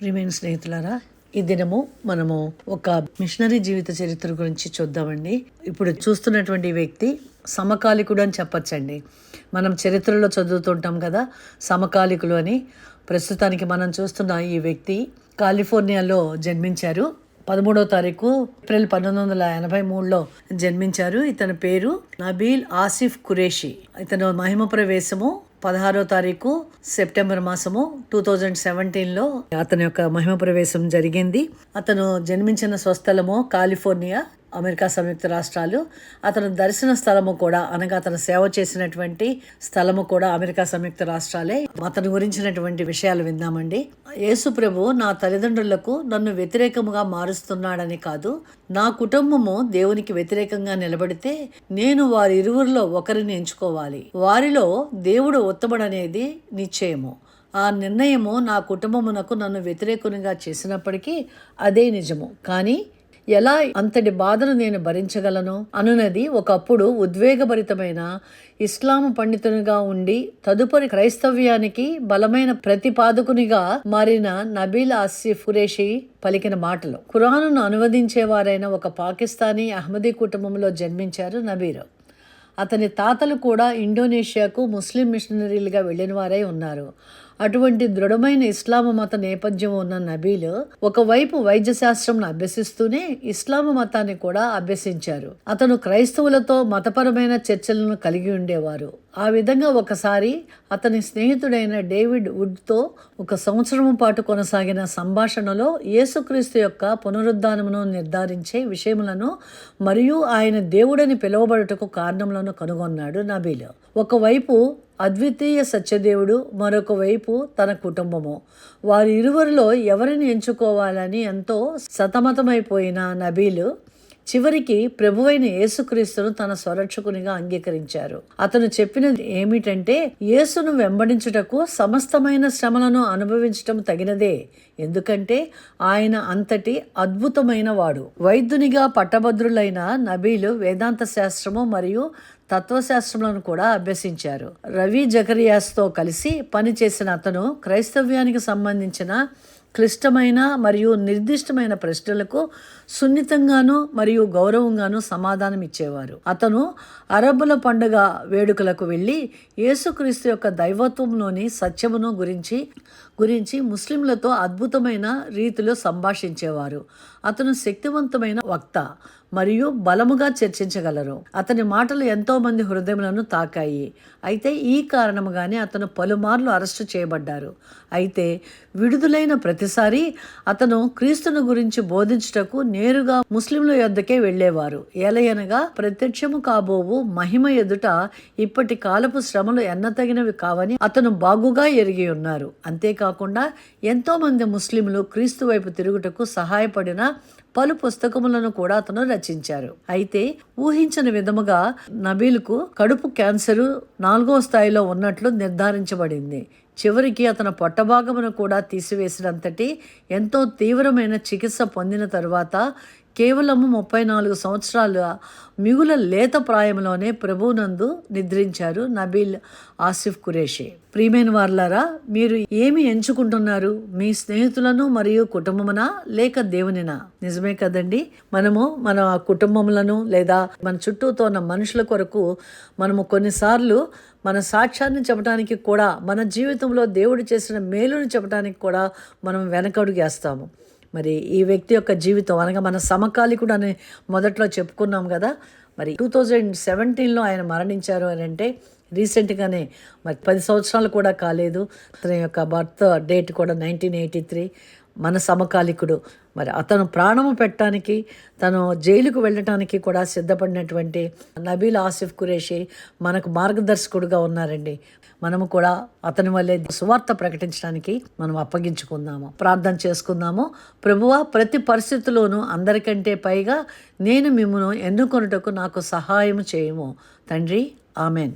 ప్రియమైన స్నేహితులారా, ఈ దినము మనము ఒక మిషనరీ జీవిత చరిత్ర గురించి చూద్దామండి. ఇప్పుడు చూస్తున్నటువంటి వ్యక్తి సమకాలికుడు అని చెప్పచ్చండి. మనం చరిత్రలో చదువుతుంటాం కదా సమకాలికులు అని. ప్రస్తుతానికి మనం చూస్తున్న ఈ వ్యక్తి కాలిఫోర్నియాలో జన్మించారు. 13వ తారీఖు ఏప్రిల్ 1983లో జన్మించారు. ఇతని పేరు నబీల్ ఆసిఫ్ ఖురేషి. ఇతను మహిమ ప్రవేశము 16వ తారీఖు సెప్టెంబర్ మాసము 2017లో అతని యొక్క మహిమ ప్రవేశం జరిగింది. అతను జన్మించిన స్వస్థలము కాలిఫోర్నియా, అమెరికా సంయుక్త రాష్ట్రాలు. అతను దర్శన స్థలము కూడా, అనగా అతను సేవ చేసినటువంటి స్థలము కూడా అమెరికా సంయుక్త రాష్ట్రాలే. అతని గురించినటువంటి విషయాలు విందామండి. యేసు ప్రభు నా తల్లిదండ్రులకు నన్ను వ్యతిరేకముగా మారుస్తున్నాడని కాదు, నా కుటుంబము దేవునికి వ్యతిరేకంగా నిలబడితే నేను వారి ఇరువురిలో ఒకరిని ఎంచుకోవాలి. వారిలో దేవుడు ఉత్తముడనేది నిశ్చయము. ఆ నిర్ణయము నా కుటుంబమునకు నన్ను వ్యతిరేకునిగా చేసినప్పటికీ అదే నిజము. కానీ ఎలా అంతటి బాధను నేను భరించగలను అనున్నది ఒకప్పుడు ఉద్వేగభరితమైన ఇస్లాం పండితునిగా ఉండి తదుపరి క్రైస్తవ్యానికి బలమైన ప్రతిపాదకునిగా మారిన నబీల్ ఆసిఫ్ ఖురేషి పలికిన మాటలు. ఖురానును అనువదించేవారైన ఒక పాకిస్తానీ అహ్మదీ కుటుంబంలో జన్మించారు నబీల్. అతని తాతలు కూడా ఇండోనేషియాకు ముస్లిం మిషనరీలుగా వెళ్ళిన వారై ఉన్నారు. అటువంటి దృఢమైన ఇస్లాం మత నేపథ్యం ఉన్న నబీల్ ఒకవైపు వైద్య శాస్త్రంను అభ్యసిస్తూనే ఇస్లాం మతాన్ని కూడా అభ్యసించారు. అతను క్రైస్తవులతో మతపరమైన చర్చలను కలిగి ఉండేవారు. ఆ విధంగా ఒకసారి అతని స్నేహితుడైన డేవిడ్ వుడ్తో 1 సంవత్సరం పాటు కొనసాగిన సంభాషణలో యేసుక్రీస్తు యొక్క పునరుద్ధానమును నిర్ధారించే విషయములను మరియు ఆయన దేవుడని పిలువబడుటకు కారణములను కనుగొన్నాడు నబీల్. ఒకవైపు అద్వితీయ సత్యదేవుడు, మరొక వైపు తన కుటుంబము. వారి ఇరువురిలో ఎవరిని ఎంచుకోవాలని ఎంతో సతమతమైపోయిన నబీల్ చివరికి ప్రభువైన యేసుక్రీస్తును తన స్వరక్షకునిగా అంగీకరించారు. అతను చెప్పినది ఏమిటంటే, యేసును వెంబడించుటకు సమస్తమైన శ్రమలను అనుభవించటం తగినదే, ఎందుకంటే ఆయన అంతటి అద్భుతమైన వాడు. వైద్యునిగా పట్టభద్రులైన నబీలు వేదాంత శాస్త్రము మరియు తత్వశాస్త్రములను కూడా అభ్యసించారు. రవి జకరియాస్తో కలిసి పనిచేసిన అతను క్రైస్తవ్యానికి సంబంధించిన క్లిష్టమైన మరియు నిర్దిష్టమైన ప్రశ్నలకు సున్నితంగాను మరియు గౌరవంగాను సమాధానం ఇచ్చేవారు. అతను అరబ్బుల పండుగ వేడుకలకు వెళ్ళి యేసుక్రీస్తు యొక్క దైవత్వంలోని సత్యమును గురించి ముస్లింలతో అద్భుతమైన రీతిలో సంభాషించేవారు. అతను శక్తివంతమైన వక్త మరియు బలముగా చర్చించగలరు. అతని మాటలు ఎంతో మంది హృదయములను తాకాయి. అయితే ఈ కారణముగానే అతను పలుమార్లు అరెస్టు చేయబడ్డారు. అయితే విడుదలైన ప్రతిసారి అతను క్రీస్తును గురించి బోధించుటకు నేరుగా ముస్లింల యొద్దకే వెళ్ళేవారు. ఏలయనగా ప్రత్యక్షము కాబోవు మహిమ ఎదుట ఇప్పటి కాలపు శ్రమలు ఎన్నతగినవి కావని అతను బాగుగా ఎరిగి ఉన్నారు. అంతేకాకుండా ఎంతో మంది ముస్లింలు క్రీస్తు వైపు తిరుగుటకు సహాయపడిన పలు పుస్తకములను కూడా అతను రచించారు. అయితే ఊహించని విధముగా నబీల్కు కడుపు క్యాన్సరు 4వ స్థాయిలో ఉన్నట్లు నిర్ధారించబడింది. చివరికి అతను పొట్టభాగమును కూడా తీసివేసినంతటి ఎంతో తీవ్రమైన చికిత్స పొందిన తరువాత కేవలము 34 సంవత్సరాల మిగుల లేత ప్రాయంలోనే ప్రభువునందు నిద్రించారు నబీల్ ఆసిఫ్ ఖురేషి. ప్రియమైన వారలారా, మీరు ఏమి ఎంచుకుంటున్నారు? మీ స్నేహితులను మరియు కుటుంబమునా లేక దేవునినా? నిజమే కదండి. మనము మన కుటుంబములను లేదా మన చుట్టూతో ఉన్న మనుషుల కొరకు మనము కొన్నిసార్లు మన సాక్ష్యాన్ని చెప్పడానికి కూడా, మన జీవితంలో దేవుడు చేసిన మేలుని చెప్పడానికి కూడా మనం వెనకడుగేస్తాము. మరి ఈ వ్యక్తి యొక్క జీవితం, అనగా మన సమకాలికుడు అని మొదట్లో చెప్పుకున్నాం కదా. మరి 2017లో ఆయన మరణించారు అని అంటే రీసెంట్గానే, మరి 10 సంవత్సరాలు కూడా కాలేదు. అతని యొక్క బర్త్ డేట్ కూడా 1983. మన సమకాలికుడు. మరి అతను ప్రాణము పెట్టడానికి, తను జైలుకు వెళ్ళటానికి కూడా సిద్ధపడినటువంటి నబీల్ ఆసిఫ్ ఖురేషి మనకు మార్గదర్శకుడుగా ఉన్నారండి. మనము కూడా అతని వల్లే సువార్త ప్రకటించడానికి మనం అప్పగించుకుందాము, ప్రార్థన చేసుకుందాము. ప్రభువా, ప్రతి పరిస్థితిలోనూ అందరికంటే పైగా నేను మిమ్మును ఎన్నుకొనుటకు నాకు సహాయం చేయము తండ్రి. ఆమెన్.